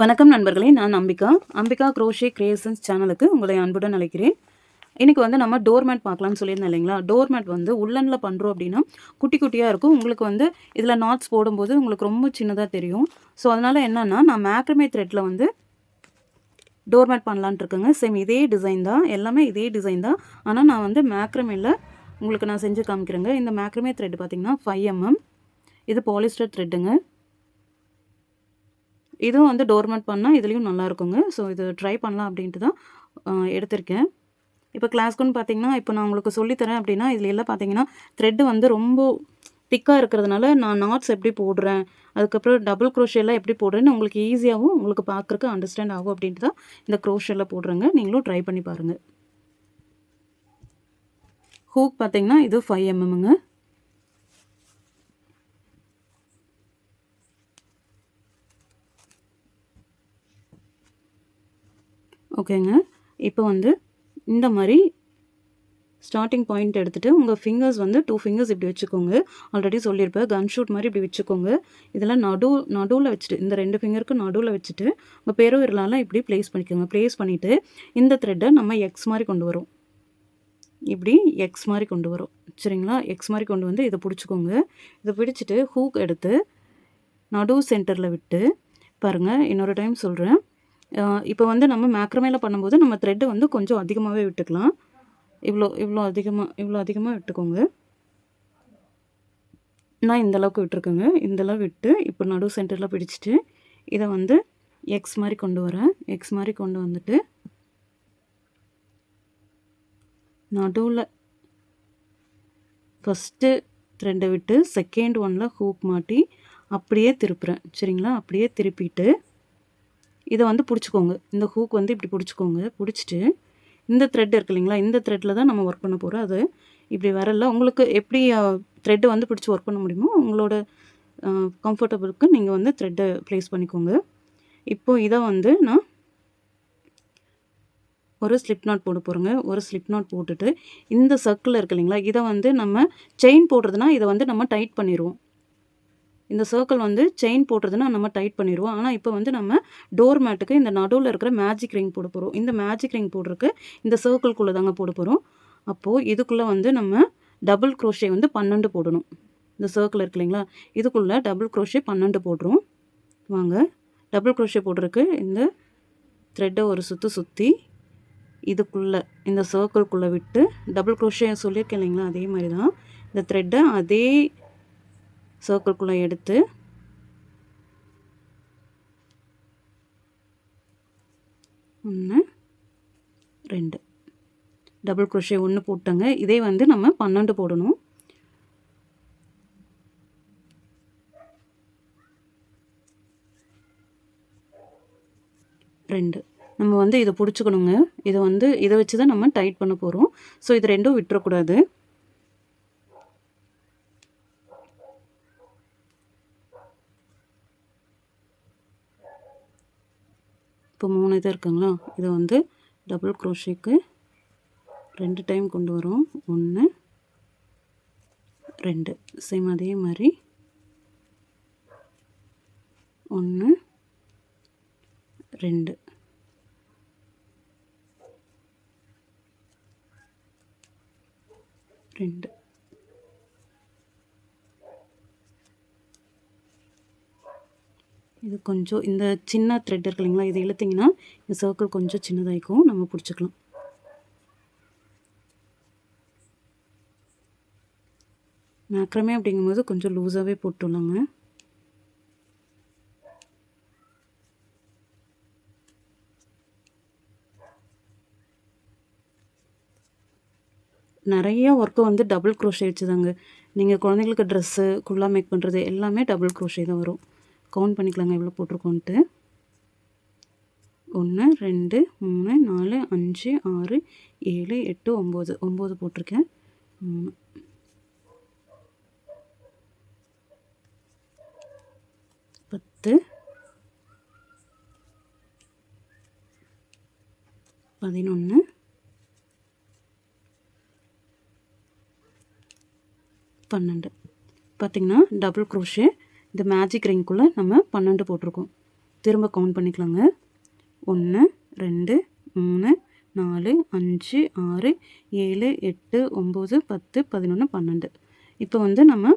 வணக்கம் நண்பர்களே, நான் அம்பிகா க்ரோஷே கிரியேஷன்ஸ் சேனலுக்கு உங்களை அன்புடன் அழைக்கிறேன். இன்றைக்கி வந்து நம்ம டோர்மேட் பார்க்கலாம்னு சொல்லியிருந்தேன் இல்லைங்களா. டோர்மேட் வந்து உள்ளனில் பண்ணுறோம் அப்படின்னா குட்டி குட்டியாக இருக்கும். உங்களுக்கு வந்து இதில் நாட்ஸ் போடும்போது உங்களுக்கு ரொம்ப சின்னதாக தெரியும். ஸோ அதனால் என்னென்னா, நான் மேக்ரமே த்ரெட்டில் வந்து டோர்மேட் பண்ணலான்ட்டு இருக்கேங்க. சேம் இதே டிசைன் தான், எல்லாமே இதே டிசைன் தான். ஆனால் நான் வந்து மேக்ரமேல உங்களுக்கு நான் செஞ்சு காமிக்கிறேங்க. இந்த மேக்ரமே த்ரெட் பார்த்திங்கன்னா 5mm. இது பாலிஸ்டர் த்ரெட்டுங்க. இதுவும் வந்து டோர்மேட் பண்ணால் இதுலேயும் நல்லாயிருக்குங்க. ஸோ இது ட்ரை பண்ணலாம் அப்படின்ட்டு தான் எடுத்திருக்கேன். இப்போ கிளாஸ்க்குன்னு பார்த்தீங்கன்னா, இப்போ நான் உங்களுக்கு சொல்லித்தரேன் அப்படின்னா, இதில் எல்லாம் பார்த்தீங்கன்னா த்ரெட்டு வந்து ரொம்ப திக்காக இருக்கிறதுனால நான் நாட்ஸ் எப்படி போடுறேன், அதுக்கப்புறம் டபுள் க்ரோஷேலாம் எப்படி போடுறேன்னு உங்களுக்கு ஈஸியாகவும் உங்களுக்கு பார்க்குறக்கு அண்டர்ஸ்டாண்ட் ஆகும் அப்படின்ட்டு தான் இந்த க்ரோஷேல போடுறேங்க. நீங்களும் ட்ரை பண்ணி பாருங்கள். ஹூக் பார்த்தீங்கன்னா இது 5mmங்க. ஓகேங்க. இப்போ வந்து இந்த மாதிரி ஸ்டார்டிங் பாயிண்ட் எடுத்துகிட்டு உங்கள் ஃபிங்கர்ஸ் வந்து 2 ஃபிங்கர்ஸ் இப்படி வச்சுக்கோங்க. ஆல்ரெடி சொல்லியிருப்பேன், கன் ஷூட் மாதிரி இப்படி வச்சுக்கோங்க. இதெல்லாம் நடுவில் வச்சுட்டு, இந்த 2 ஃபிங்கருக்கு நடுவில் வச்சுட்டு உங்கள் பெருவிரலால் இப்படி ப்ளேஸ் பண்ணிக்கோங்க. ப்ளேஸ் பண்ணிவிட்டு இந்த த்ரெட்டை நம்ம எக்ஸ் மாதிரி கொண்டு வரோம். இப்படி எக்ஸ் மாதிரி கொண்டு வரும், சரிங்களா. எக்ஸ் மாதிரி கொண்டு வந்து இதை பிடிச்சிக்கோங்க. இதை பிடிச்சிட்டு ஹூக் எடுத்து நடு சென்டரில் விட்டு பாருங்கள். இன்னொரு டைம் சொல்கிறேன். இப்போ வந்து நம்ம மேக்ரமேல பண்ணும்போது நம்ம த்ரெட்டு வந்து கொஞ்சம் அதிகமாகவே விட்டுக்கலாம். இவ்வளோ அதிகமாக விட்டுக்கோங்க. நான் இந்தளவுக்கு விட்டுருக்கேங்க. இந்தளவு விட்டு இப்போ நடு சென்டரில் பிடிச்சிட்டு இதை வந்து எக்ஸ் மாதிரி கொண்டு வரேன். எக்ஸ் மாதிரி கொண்டு வந்துட்டு நடுவில் ஃபஸ்ட்டு த்ரெட்டை விட்டு செகண்ட் ஒன்னில் ஹூக் மாட்டி அப்படியே திருப்புறேன், சரிங்களா. அப்படியே திருப்பிட்டு இதை வந்து பிடிச்சிக்கோங்க. இந்த ஹூக் வந்து இப்படி பிடிச்சிக்கோங்க. பிடிச்சிட்டு இந்த த்ரெட் இருக்கு இல்லைங்களா, இந்த த்ரெட்டில் தான் நம்ம ஒர்க் பண்ண போகிறோம். அது இப்படி வரல. உங்களுக்கு எப்படி த்ரெட்டு வந்து பிடிச்சி ஒர்க் பண்ண முடியுமோ உங்களோட கம்ஃபர்டபுளுக்கு நீங்கள் வந்து த்ரெட்டை ப்ளேஸ் பண்ணிக்கோங்க. இப்போது இதை வந்து நான் ஒரு ஸ்லிப் நாட் போட போகிறேங்க. ஒரு ஸ்லிப் நாட் போட்டுட்டு இந்த சர்க்கிள் இருக்கு இல்லைங்களா, இதை வந்து நம்ம செயின் போடுறதுனா இதை வந்து நம்ம டைட் பண்ணிடுவோம். இந்த சர்க்கிள் வந்து செயின் போடுறதுன்னா நம்ம டைட் பண்ணிடுவோம். ஆனால் இப்போ வந்து நம்ம டோர் மேட்டுக்கு இந்த நடுவில் இருக்கிற மேஜிக் ரிங் போட போகிறோம். இந்த மேஜிக் ரிங் போடுறதுக்கு இந்த சர்க்கிள்குள்ளே தாங்க போட போகிறோம். அப்போது இதுக்குள்ளே வந்து நம்ம டபுள் க்ரோஷே வந்து 12 போடணும். இந்த சர்க்கிள் இருக்கு இல்லைங்களா, இதுக்குள்ளே டபுள் க்ரோஷே 12 போடுறோம். வாங்க, டபுள் க்ரோஷே போடுறதுக்கு இந்த த்ரெட்டை ஒரு சுற்றி இதுக்குள்ளே இந்த சர்க்கிள்குள்ளே விட்டு டபுள் க்ரோஷே சொல்லியிருக்கேன் இல்லைங்களா, அதே மாதிரி தான் இந்த த்ரெட்டை அதே சர்க்கிள்குள்ளே எடுத்து 1 2 டபுள் க்ரோஷே 1 போட்டங்க. இதே வந்து நம்ம 12 போடணும். ரெண்டு நம்ம வந்து இதை பிடிச்சிக்கணுங்க. இதை வச்சு தான் நம்ம டைட் பண்ண போகிறோம். ஸோ இது ரெண்டும் விட்டுறக்கூடாது. இப்போ 3 இது இருக்குங்களா, இதை வந்து டபுள் க்ரோஷேக்கு 2 டைம் கொண்டு வரோம். 1 2 சேம் அதே மாதிரி 1 2 2 இது கொஞ்சம் இந்த சின்ன த்ரெட் இருக்கு இல்லைங்களா, இதை இழுத்திங்கன்னா இந்த சர்க்கிள் கொஞ்சம் சின்னதாகிக்கும், நம்ம பிடிச்சிக்கலாம். மேக்ரமே அப்படிங்கும்போது கொஞ்சம் லூஸாகவே போட்டுடலாங்க. நிறைய ஒர்க்கு வந்து டபுள் க்ரோஷே வச்சுதாங்க. நீங்கள் குழந்தைங்களுக்கு ட்ரெஸ்ஸு குல்லா மேக் பண்ணுறது எல்லாமே டபுள் க்ரோஷே தான் வரும். கவுண்ட் பண்ணிக்கலாங்க எவ்வளோ போட்டிருக்கோன்ட்டு. 1 2 3 4 5 6 7 8 9 9 போட்டிருக்கேன். 3 10 11 12 பார்த்திங்கன்னா டபுள் க்ரோஷே இந்த மேஜிக் ரிங்குள்ளே நம்ம 12 போட்டிருக்கோம். திரும்ப கவுண்ட் பண்ணிக்கலாங்க. 1 2 3 4 5 6 7 8 9 10 11 12. இப்போ வந்து நம்ம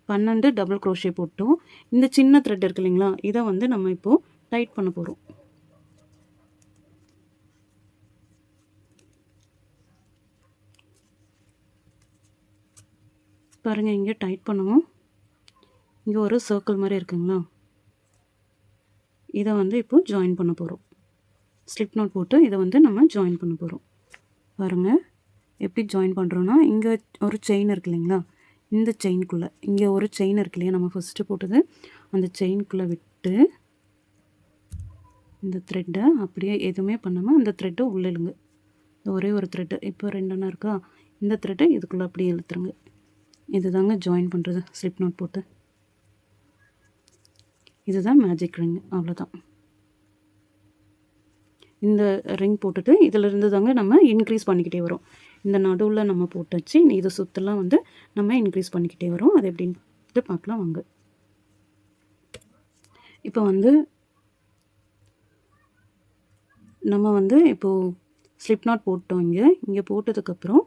12 டபுள் க்ரோஷே போட்டோம். இந்த சின்ன த்ரெட் இருக்கு இல்லைங்களா, இதை வந்து நம்ம இப்போது டைட் பண்ண போகிறோம். பாருங்கள், இங்கே டைட் பண்ணுவோம். இங்கே ஒரு சர்க்கிள் மாதிரி இருக்குங்களா, இதை வந்து இப்போ ஜாயின் பண்ண போகிறோம். ஸ்லிப் நாட் போட்டு இதை வந்து நம்ம ஜாயின் பண்ண போகிறோம். பாருங்கள் எப்படி ஜாயின் பண்ணுறோன்னா, இங்கே ஒரு செயின் இருக்கு இல்லைங்களா, இந்த செயின்குள்ளே இங்கே ஒரு செயின் இருக்கு இல்லையா, நம்ம ஃபஸ்ட்டு போட்டது அந்த செயின்குள்ளே விட்டு இந்த த்ரெட்டை அப்படியே எதுவுமே பண்ணாமல் அந்த த்ரெட்டை உள்ளே இழுங்க. ஒரே ஒரு த்ரெட்டு, இப்போ 2 இருக்கா, இந்த த்ரெட்டை இதுக்குள்ளே அப்படியே இழுத்துருங்க. இது தாங்க ஜாயின் பண்ணுறது ஸ்லிப் நாட் போட்டு. இதுதான் மேஜிக் ரிங், அவ்வளோதான். இந்த ரிங் போட்டுட்டு இதிலிருந்து தாங்க நம்ம இன்க்ரீஸ் பண்ணிக்கிட்டே வரோம். இந்த நடுவில் நம்ம போட்டாச்சு, இதை சுற்றலாம் வந்து நம்ம இன்க்ரீஸ் பண்ணிக்கிட்டே வரோம். அது எப்படின்ட்டு பார்க்கலாம் வாங்க. இப்போ வந்து நம்ம வந்து இப்போது ஸ்லிப் நாட் போட்டோம். இங்கே போட்டதுக்கப்புறம்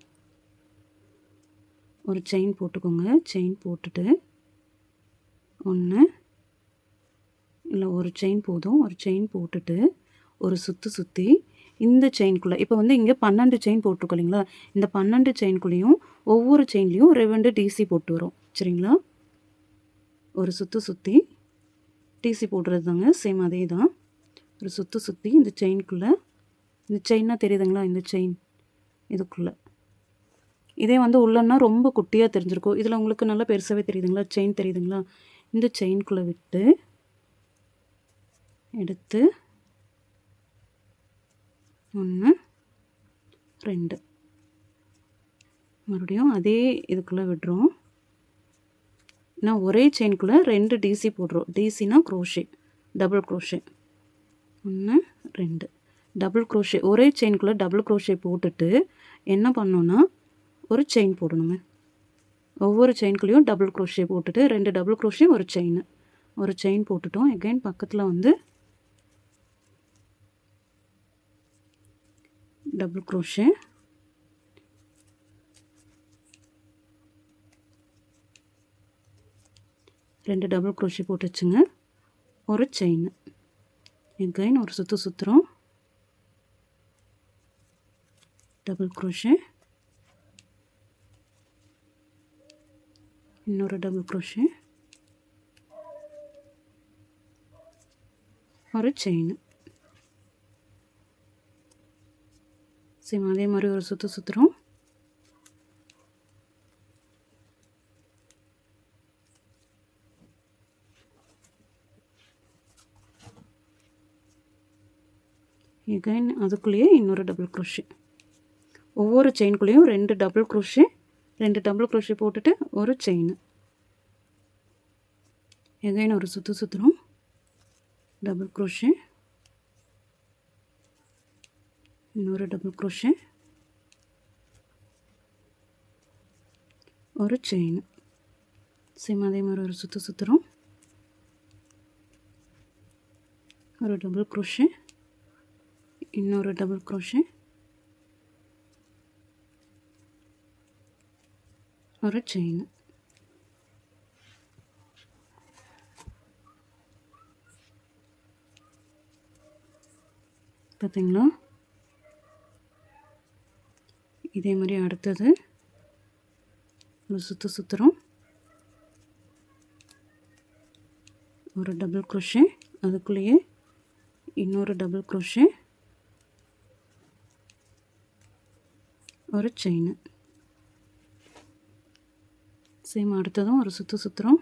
ஒரு செயின் போட்டுக்கோங்க. செயின் போட்டுட்டு 1 இல்லை ஒரு செயின் போதும். ஒரு செயின் போட்டுட்டு ஒரு சுற்றி இந்த செயின்குள்ளே இப்போ வந்து இங்கே 12 செயின் போட்டிருக்கோம் இல்லைங்களா, இந்த 12 செயின்குள்ளேயும் ஒவ்வொரு செயின்லேயும் 2 டிசி போட்டு வரும். சரிங்களா, ஒரு சுற்றி டிசி போடுறது தாங்க, சேம் அதே தான். ஒரு சுற்றி இந்த செயின்குள்ளே, இந்த செயின்னா தெரியுதுங்களா, இந்த செயின் இதுக்குள்ளே. இதே வந்து உள்ளன்னா ரொம்ப குட்டியாக தெரிஞ்சிருக்கும், இதில் உங்களுக்கு நல்லா பெருசாகவே தெரியுதுங்களா, செயின் தெரியுதுங்களா. இந்த செயின்குள்ளே விட்டு எடுத்து 1 2 மறுபடியும் அதே இதுக்குள்ளே விடுறோம். நான் ஒரே செயின்குள்ளே 2 டிசி போடுறோம். டிசினா crochet, double crochet. 1 2 double crochet, ஒரே செயின்குள்ளே டபுள் க்ரோஷே போட்டுட்டு என்ன பண்ணோன்னா ஒரு செயின் போடணுங்க. ஒவ்வொரு செயின்குள்ளேயும் டபுள் க்ரோஷே போட்டுட்டு 2 டபுள் க்ரோஷே, ஒரு செயின் போட்டுட்டோம். எகைன் பக்கத்தில் வந்து டபுள் க்ரோஷே, ரெண்டு டபுள் க்ரோஷே போட்டு வச்சுங்க. ஒரு செயின், எகைன் ஒரு சுற்றுறோம். டபுள் க்ரோஷே, இன்னொரு டபுள் க்ரோஷே, ஒரு செயின். சேம் அதே மாதிரி ஒரு சுற்றுறோம். எகைன் அதுக்குள்ளேயே இன்னொரு டபுள் க்ரோஷே. ஒவ்வொரு செயின்குள்ளேயும் 2 டபுள் க்ரோஷே, 2 டபுள் க்ரோஷே போட்டுட்டு ஒரு செயின். எகைன் ஒரு சுற்றுறோம். டபுள் க்ரோஷே, இன்னொரு டபுள் க்ரோஷே, ஒரு செயின். சேம் அதே மாதிரி ஒரு சுற்றுறோம். ஒரு டபுள் க்ரோஷே, இன்னொரு டபுள் க்ரோஷே, ஒரு செயின். பார்த்தீங்களா, இதே மாதிரி அடுத்தது ஒரு சுற்றுறோம். ஒரு டபுள் க்ரோஷே, அதுக்குள்ளேயே இன்னொரு டபுள் க்ரோஷே, ஒரு செயின். சேம் அடுத்ததும் ஒரு சுற்றுறோம்.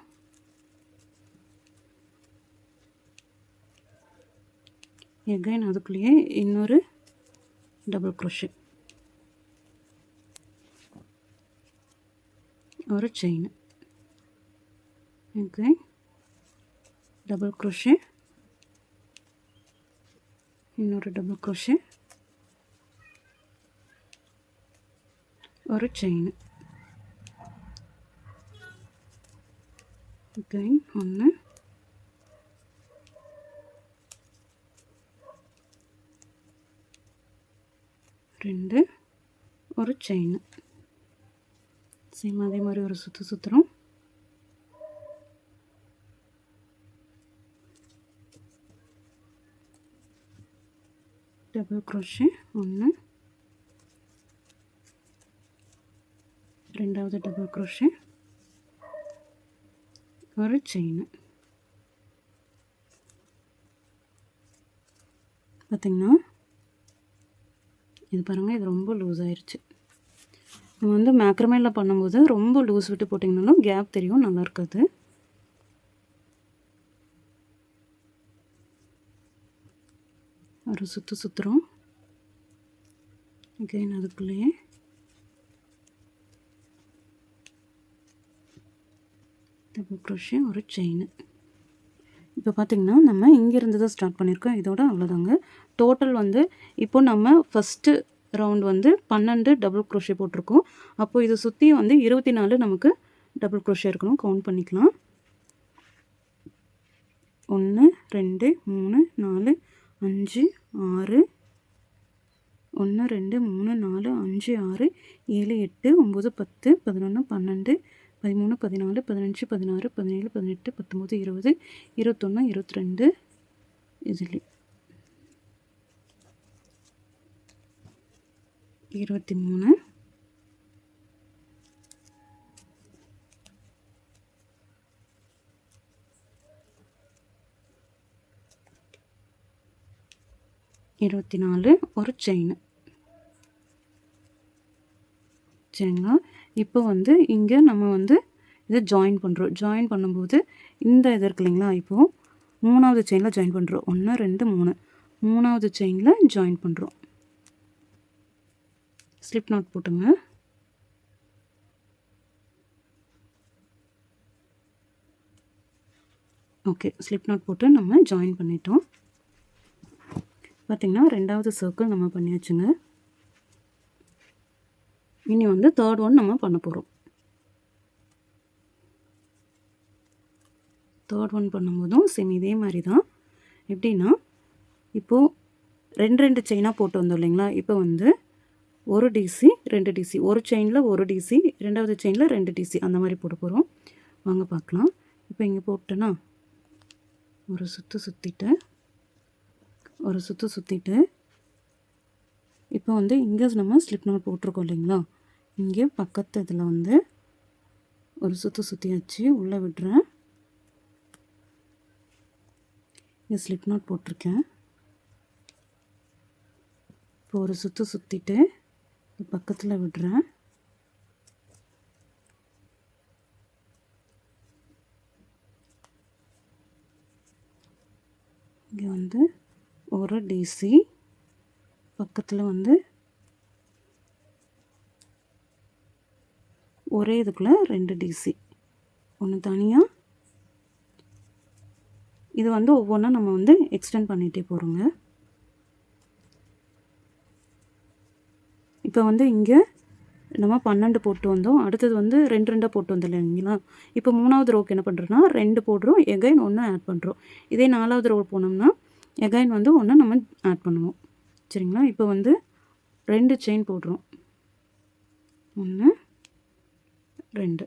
எகைன் அதுக்குள்ளேயே இன்னொரு டபுள் க்ரோஷே, ஒரு செயின். எகைன் டபுள் க்ரோஷே, இன்னொரு டபுள் க்ரோஷே, ஒரு செயின். எகைன் 1 2 ஒரு செயின். சேம் அதே மாதிரி ஒரு சுற்றுறோம். டபுள் க்ரோஷே 1, ரெண்டாவது டபுள் க்ரோஷே, ஒரு செயின். பார்த்திங்கன்னா இது பாருங்கள், இது ரொம்ப லூஸ் ஆயிடுச்சு. நம்ம வந்து மேக்ரமேல பண்ணும்போது ரொம்ப லூஸ் விட்டு போட்டிங்கனாலும் கேப் தெரியும், நல்லா இருக்காது. ஒரு சுற்றுறோம். அகைன் அதுக்குள்ளேயே டபுள் க்ரோஷே, ஒரு செயின். இப்போ பார்த்திங்கன்னா நம்ம இங்கேருந்து தான் ஸ்டார்ட் பண்ணியிருக்கோம். இதோட அவ்வளோதாங்க. டோட்டல் வந்து இப்போ நம்ம ஃபஸ்ட்டு ரவுண்ட் வந்து 12 டபுள் க்ரோஷே போட்டிருக்கோம். அப்போது இதை சுற்றி வந்து 24 நமக்கு டபுள் க்ரோஷே இருக்கணும். கவுண்ட் பண்ணிக்கலாம். 1 2 3 4 5 6 1 2 3 4 5 6 7 8 9 10 11 12 13 14 15 16 17 18 19 20 21 22 இதுலேயே 23 24 ஒரு செயின். சரிங்களா? இப்போ வந்து இங்கே நம்ம வந்து இதை ஜாயின் பண்ணுறோம். ஜாயின் பண்ணும்போது இந்த இது இருக்கு இல்லைங்களா, இப்போது 3வது செயினில் ஜாயின் பண்ணுறோம். 1 2 3 3வது செயினில் ஜாயின் பண்ணுறோம். ஸ்லிப் நாட் போட்டுங்க. ஓகே, ஸ்லிப் நாட் போட்டு நம்ம ஜாயின் பண்ணிட்டோம். பார்த்திங்கன்னா 2வது சர்க்கிள் நம்ம பண்ணியாச்சுங்க. இனி வந்து 3rd ஒன் நம்ம பண்ண போகிறோம். 3rd ஒன் பண்ணும்போதும் சேம் இதே மாதிரி தான். எப்படின்னா இப்போது 2 செயினாக போட்டு வந்தோம் இல்லைங்களா, இப்போ வந்து ஒரு டிசி 2 டிசி, ஒரு செயினில் ஒரு டிசி, 2வது செயினில் 2 டிசி, அந்த மாதிரி போட போகிறோம். வாங்க பார்க்கலாம். இப்போ இங்கே போட்டேன்னா ஒரு சுற்றிட்டு ஒரு சுற்றிட்டு இப்போ வந்து இங்கே நம்ம ஸ்லிப் நாட் போட்டிருக்கோம் இல்லைங்களா, இங்கே பக்கத்து இதில் வந்து ஒரு சுற்றியாச்சு. உள்ளே விடுறேன். இங்கே ஸ்லிப் நாட் போட்டிருக்கேன். இப்போ ஒரு சுற்றிட்டு பக்கத்தில் விடுறேன். இங்கே வந்து ஒரு டிசி, பக்கத்தில் வந்து ஒரே இதுக்குள்ளே 2 டிசி, ஒன்று தனியாக. இது வந்து ஒவ்வொன்றா நம்ம வந்து எக்ஸ்டெண்ட் பண்ணிகிட்டே போகிறோங்க. இப்போ வந்து இங்கே நம்ம 12 போட்டு வந்தோம். அடுத்தது வந்து 2 போட்டு வந்தோம் இல்லைங்களா, இப்போ 3வது ரோக்கு என்ன பண்ணுறோன்னா 2 போடுறோம், எகைன் 1 ஆட் பண்ணுறோம். இதே 4வது ரோ போனோம்னா எகைன் வந்து 1 நம்ம ஆட் பண்ணுவோம். சரிங்களா? இப்போ வந்து 2 செயின் போடுறோம். 1 2.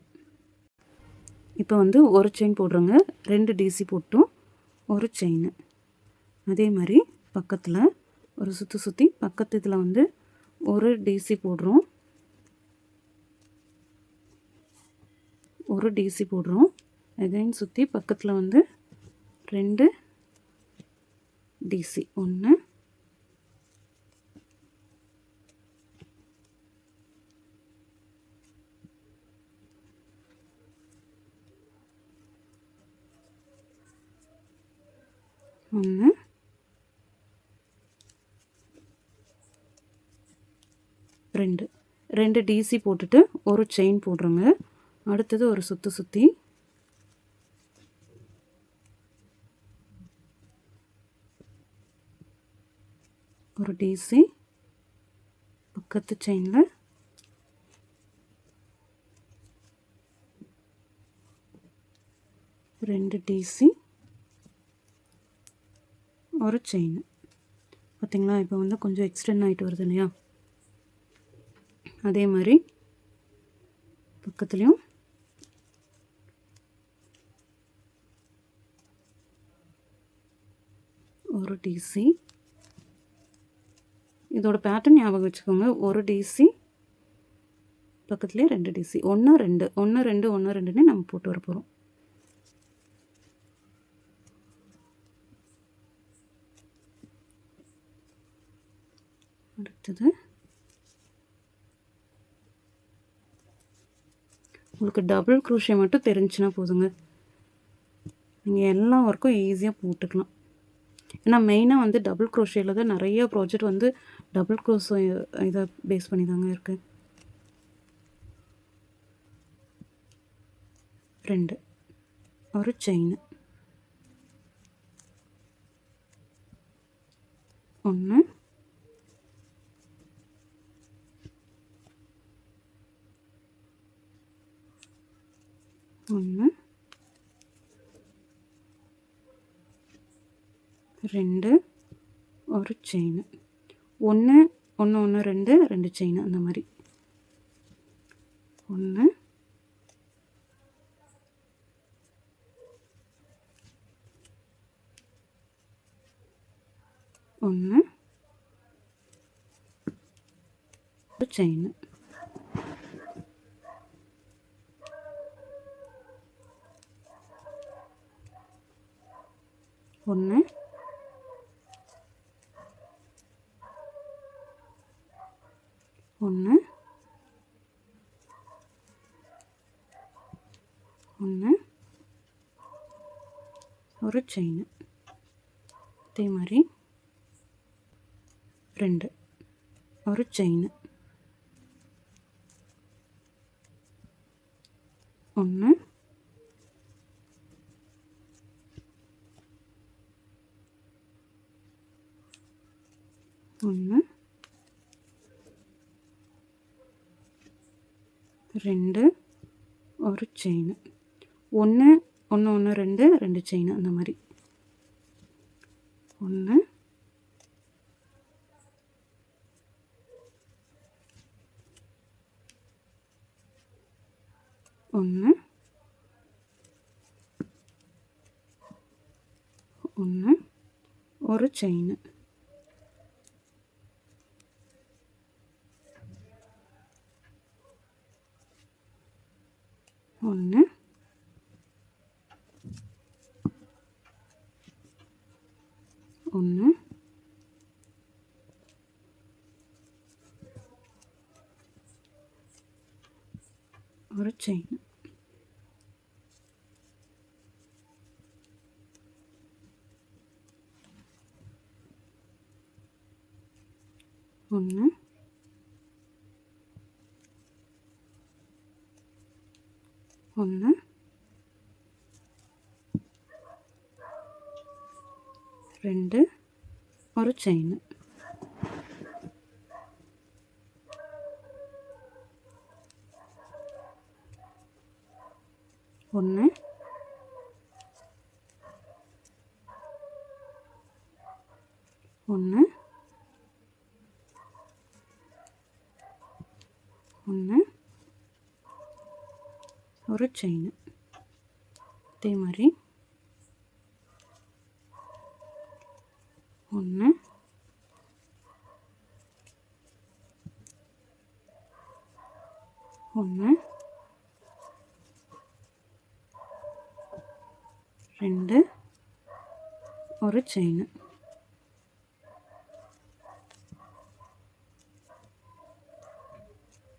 இப்போ வந்து ஒரு செயின் போடுறோங்க. 2 டிசி போட்டோம், ஒரு செயின். அதே மாதிரி பக்கத்தில் ஒரு சுற்றி பக்கத்து இதில் வந்து ஒரு டிசி போடுறோம், ஒரு டிசி போடுறோம். அகைன் சுற்றி பக்கத்தில் வந்து 2 டிசி, 1 1 2 2 டிசி போட்டுட்டு ஒரு செயின் போடுறோங்க. அடுத்தது ஒரு சுற்றி ஒரு டிசி, பக்கத்து செயினில் ரெண்டு டிசி, ஒரு செயின். பார்த்திங்களா? இப்போ வந்து கொஞ்சம் எக்ஸ்டெண்ட் ஆகிட்டு வருது இல்லையா? அதே மாதிரி பக்கத்துலேயும் ஒரு டிசி. இதோட பேட்டர்ன் ஞாபகம் வச்சுக்கோங்க. ஒரு டிசி பக்கத்துலேயே 2 டிசி, 1 2 1 2 1 2ன்னு நம்ம போட்டு வர போகிறோம். அடுத்தது உங்களுக்கு டபுள் க்ரோஷே மட்டும் தெரிஞ்சுன்னா போதுங்க, நீங்கள் எல்லா ஒர்க்கும் ஈஸியாக போட்டுக்கலாம். ஏன்னா மெயினாக வந்து டபுள் க்ரோஷேயில் தான் நிறைய ப்ராஜெக்ட் வந்து டபுள் க்ரோஷே இதை பேஸ் பண்ணி தாங்க இருக்குது. 2 ஒரு செயின், 1 1 2 ஒரு செயின், 1 1 1 2 2 செயின், அந்த மாதிரி 1 1 ஒரு செயின், 1 1 1 ஒரு செயின். அதே மாதிரி 2 ஒரு செயின், 1 1 2 ஒரு செயின், 1 1 1 2 2 செயின், அந்த மாதிரி 1 1 1 ஒரு செயின், 1 1 ஒரு செயின், 1 1 2 ஒரு செயின், 1 1 1 ஒரு செயின். அதே மாதிரி 1 1 2 ஒரு செயின்,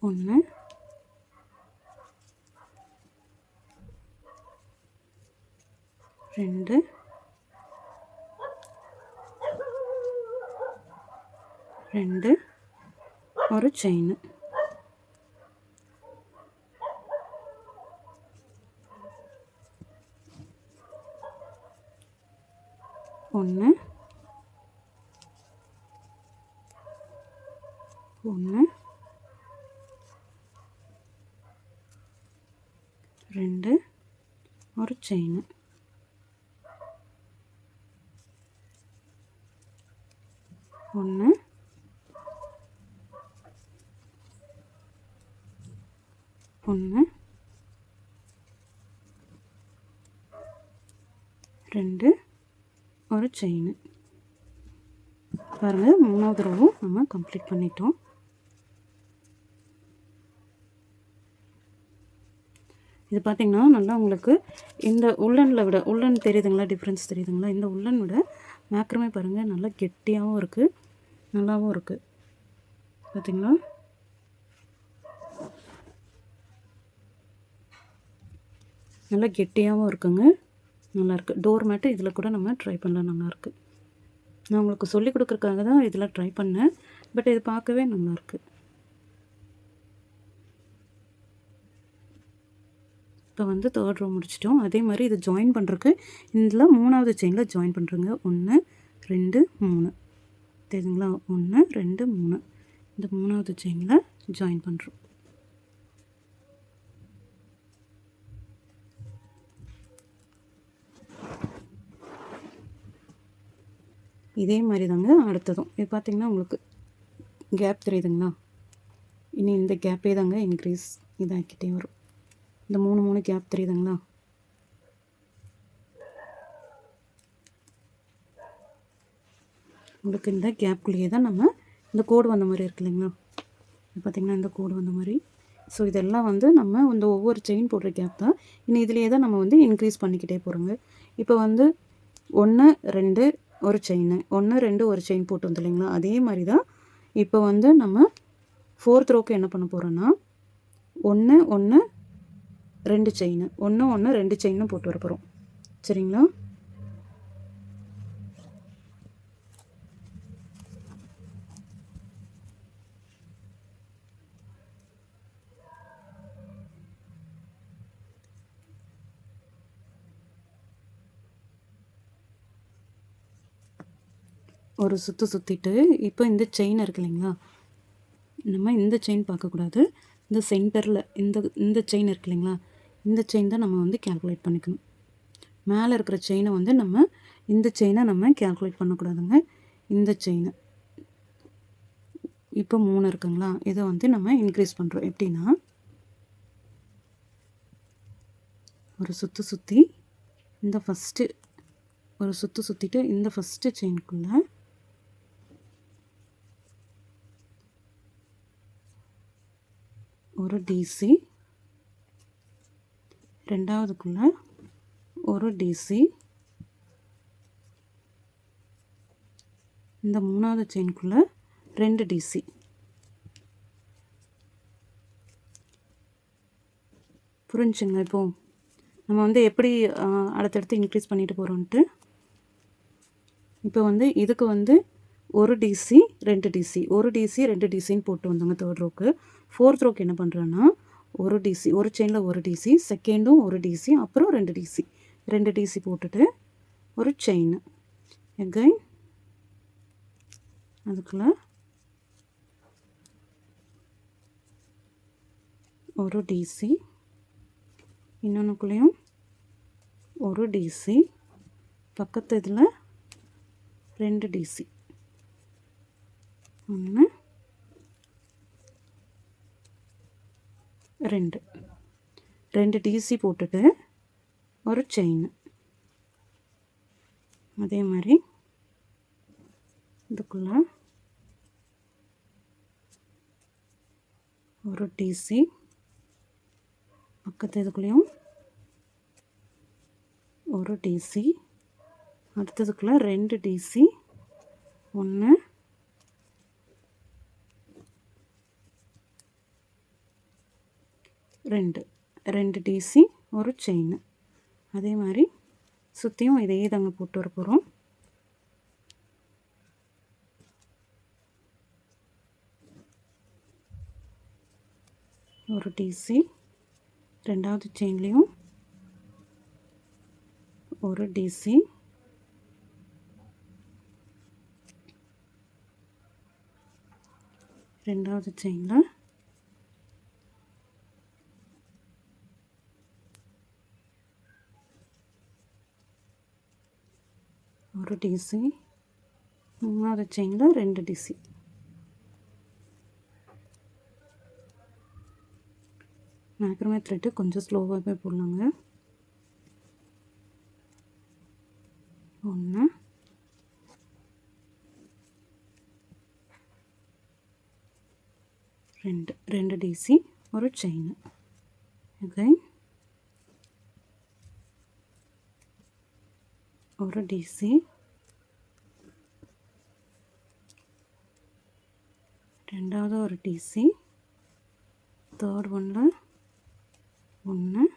1 2 2 ஒரு செயின், 1 1 2 ஒரு செயின், 1 1 2 ஒரு செயின். பாருங்கள், 3வது ரோவும் நம்ம கம்ப்ளீட் பண்ணிட்டோம். இது பார்த்திங்கன்னா நல்லா உங்களுக்கு இந்த உள்ளனில் விட உள்ளன் தெரியுதுங்களா, டிஃப்ரென்ஸ் தெரியுதுங்களா? இந்த உள்ளன் விட மேக்ரமே பாருங்கள் நல்லா கெட்டியாகவும் இருக்குது, நல்லாவும் இருக்குது. பார்த்திங்களா? நல்லா கெட்டியாகவும் இருக்குங்க, நல்லாயிருக்கு. டோர் மேட்டு இதில் கூட நம்ம ட்ரை பண்ணலாம், நல்லாயிருக்கு. நான் உங்களுக்கு சொல்லிக் கொடுக்குறதுக்காக தான் இதில் ட்ரை பண்ணேன். பட் இது பார்க்கவே நல்லாயிருக்கு. இப்போ வந்து 3rd ரோ முடிச்சிட்டோம். அதே மாதிரி இது ஜாயின் பண்ணுறதுக்கு இதில் 3வது செயினில் ஜாயின் பண்ணுறோங்க. 1 2 3 தெரியுதுங்களா? 1 2 3 இந்த 3வது செயினில் ஜாயின் பண்ணுறோம். இதே மாதிரி தாங்க அடுத்ததும். இது பார்த்திங்கன்னா உங்களுக்கு கேப் தெரியுதுங்களா? இனி இந்த கேப்பே தாங்க இன்க்ரீஸ் இதாக்கிட்டே வரும். இந்த 3 கேப் தெரியுதுங்களா? உங்களுக்கு இந்த கேப்புக்குள்ளேயே தான் நம்ம இந்த கோடு வந்த மாதிரி இருக்கு இல்லைங்களா? பார்த்திங்கன்னா இந்த கோடு வந்த மாதிரி. ஸோ இதெல்லாம் வந்து நம்ம இந்த ஒவ்வொரு செயின் போடுற கேப் தான். இனி இதிலேயே தான் நம்ம வந்து இன்க்ரீஸ் பண்ணிக்கிட்டே போகிறோங்க. இப்போ வந்து 1 2 ஒரு செயின், 1 2 ஒரு செயின் போட்டு வந்து இல்லைங்களா? அதே மாதிரி தான் இப்போ வந்து நம்ம 4th ரோக்கு என்ன பண்ண போகிறோன்னா 1 1 2 செயின், 1 1 2 செயினும் போட்டு வர போகிறோம். சரிங்களா? ஒரு சுற்றிட்டு இப்போ இந்த செயின் இருக்கு இல்லைங்களா? நம்ம இந்த செயின் பார்க்கக்கூடாது. இந்த சென்டரில் இந்த செயின் இருக்கு இல்லைங்களா? இந்த செயின் தான் நம்ம வந்து கேல்குலேட் பண்ணிக்கணும். மேலே இருக்கிற செயினை வந்து இந்த செயினை நம்ம கேல்குலேட் பண்ணக்கூடாதுங்க. இந்த செயினை இப்போ 3 இருக்குங்களா? இதை வந்து நம்ம இன்க்ரீஸ் பண்ணுறோம். எப்படின்னா ஒரு சுற்றி இந்த ஃபஸ்ட்டு ஒரு சுற்றிட்டு இந்த ஃபஸ்ட்டு செயினுக்குள்ளே ஒரு டிசி, ரெண்டாவதுக்குள்ள ஒரு டிசி, இந்த 3வது செயினுக்குள்ள 2 டிசி. புரிஞ்சுங்களா? இப்போ நம்ம வந்து எப்படி அடுத்தடுத்து இன்க்ரீஸ் பண்ணிட்டு போகிறோன்ட்டு. இப்போ வந்து இதுக்கு வந்து ஒரு டிசி 2 டிசி, ஒரு டிசி 2 டிசின்னு போட்டு வந்தோங்க 3rd ரோக்கு. 4th ரோக்கு என்ன பண்ணுறோன்னா ஒரு டிசி, ஒரு செயினில் ஒரு டிசி, செகண்டும் ஒரு டிசி, அப்புறம் 2 டிசி, 2 டிசி போட்டுட்டு ஒரு செயின் எகைன் அதுக்குள்ள ஒரு டிசி, இன்னொன்றுக்குள்ளேயும் ஒரு டிசி, பக்கத்து இதில் 2 டிசி, 1 2 டிசி போட்டுட்டு ஒரு செயின். அதே மாதிரி இதுக்குள்ள ஒரு டிசி, பக்கத்து இதுக்குள்ளேயும் ஒரு டிசி, அடுத்ததுக்குள்ள 2 டிசி, 1 2 டிசி, ஒரு செயின். அதே மாதிரி சுற்றியும் இதே தாங்க போட்டு வர போகிறோம். ஒரு டிசி, ரெண்டாவது செயின்லேயும் ஒரு டிசி, ரெண்டாவது செயினில் ஒரு டிசி, 3வது செயினில் 2 டிசி. மேக்ரமே த்ரெட்டு கொஞ்சம் ஸ்லோவாகவே போடலாங்க. 1 2 டிசி ஒரு செயின். அகைன் ஒரு டிசி, ரெண்டாவது ஒரு டிசி, தேர்ட் ஒன்னில் 1,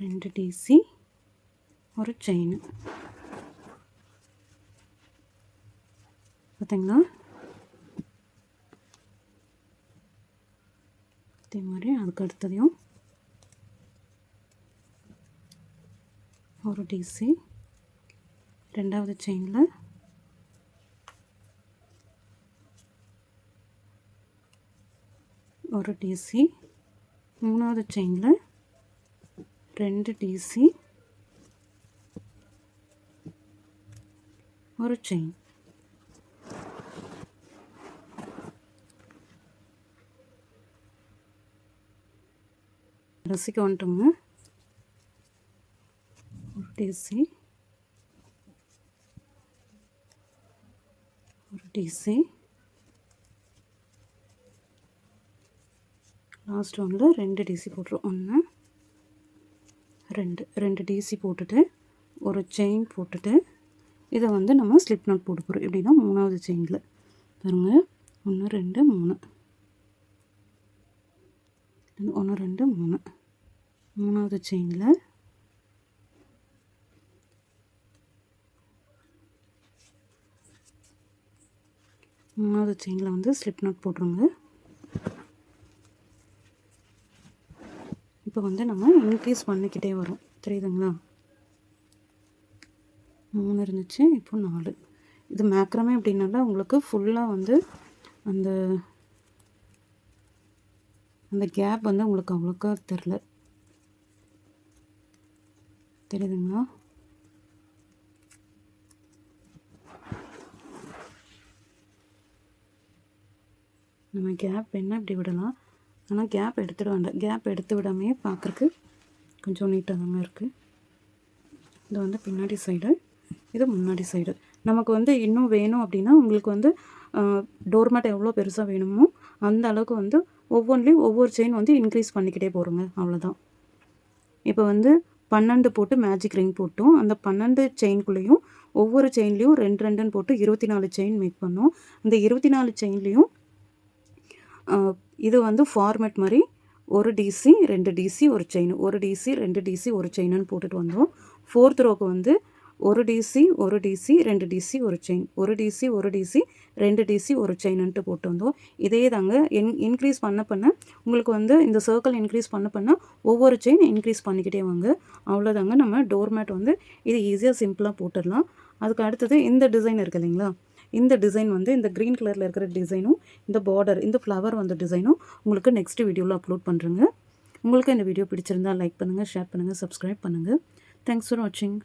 ரெண்டு டிசி ஒரு செயின். பார்த்தீங்களா? அதே மாதிரி அதுக்கு அடுத்ததையும் ஒரு டிசி, ரெண்டாவது செயினில் ஒரு டிசி, மூணாவது செயினில் 2 டிசி ஒரு செயின். ரசிக்க வந்துட்டோங்க. ஒரு டிசி, ஒரு டிசி, லாஸ்ட் ஒன்றில் 2 டிசி போட்டுரும். 1 2 டிசி போட்டுட்டு ஒரு செயின் போட்டுட்டு இதை வந்து நம்ம ஸ்லிப் நாட் போட்டு போகிறோம். எப்படின்னா மூணாவது செயினில் பாருங்கள், 1 2 3, 1 2 3, மூணாவது செயினில் வந்து ஸ்லிப் நாட் போட்டுருங்க. இப்போ வந்து நம்ம இன்க்ரீஸ் பண்ணிக்கிட்டே வரோம். தெரியுதுங்களா? 3 இருந்துச்சு, இப்போ 4. இது மேக்ரமே அப்படின்னால உங்களுக்கு ஃபுல்லாக வந்து அந்த கேப் வந்து உங்களுக்கு அவ்வளோக்கா தெரில. தெரியுதுங்களா? நம்ம கேப் என்ன இப்படி விடலாம், ஆனால் கேப் எடுத்துட வேண்டாம். கேப் எடுத்து விடாமையே பார்க்குறக்கு கொஞ்சம் நீட்டாக தாங்க இருக்குது. இது வந்து பின்னாடி சைடு, இது முன்னாடி சைடு. நமக்கு வந்து இன்னும் வேணும் அப்படின்னா உங்களுக்கு வந்து டோர்மேட் எவ்வளோ பெருசாக வேணுமோ அந்த அளவுக்கு வந்து ஒவ்வொன்றிலையும் ஒவ்வொரு செயின் வந்து இன்க்ரீஸ் பண்ணிக்கிட்டே போகிறோங்க. அவ்வளோதான். இப்போ வந்து 12 போட்டு மேஜிக் ரிங் போட்டோம். அந்த 12 செயின்குள்ளேயும் ஒவ்வொரு செயின்லேயும் 2 2ன்னு போட்டு 24 செயின் மேக் பண்ணோம். அந்த 24 செயின்லேயும் இது வந்து ஃபார்மேட் மாதிரி ஒரு டிசி 2 டிசி ஒரு செயின், ஒரு டிசி 2 டிசி ஒரு செயின்னு போட்டுட்டு வந்தோம். 4th ரோக்கு வந்து ஒரு டிசி 2 டிசி ஒரு செயின், ஒரு டிசி 2 டிசி ஒரு செயின்ட்டு போட்டு வந்தோம். இதே தாங்க இன்க்ரீஸ் பண்ண உங்களுக்கு வந்து இந்த சர்க்கிள் இன்க்ரீஸ் பண்ண ஒவ்வொரு செயின் இன்க்ரீஸ் பண்ணிக்கிட்டே வாங்க. அவ்வளோதாங்க. நம்ம டோர்மேட் வந்து இது ஈஸியாக சிம்பிளாக போட்டுடலாம். அதுக்கு அடுத்தது இந்த டிசைன் இருக்குது இல்லைங்களா, இந்த டிசைன் வந்து இந்த க்ரீன் கலரில் இருக்கிற டிசைனும் இந்த பார்டர் இந்த ஃப்ளவர் வந்த டிசைனும் உங்களுக்கு நெக்ஸ்ட் வீடியோவில் அப்லோட் பண்ணுறேங்க. உங்களுக்கு இந்த வீடியோ பிடிச்சிருந்தால் லைக் பண்ணுங்கள், ஷேர் பண்ணுங்கள், சப்ஸ்கிரைப் பண்ணுங்கள். தேங்க்ஸ் ஃபார் வாட்சிங்.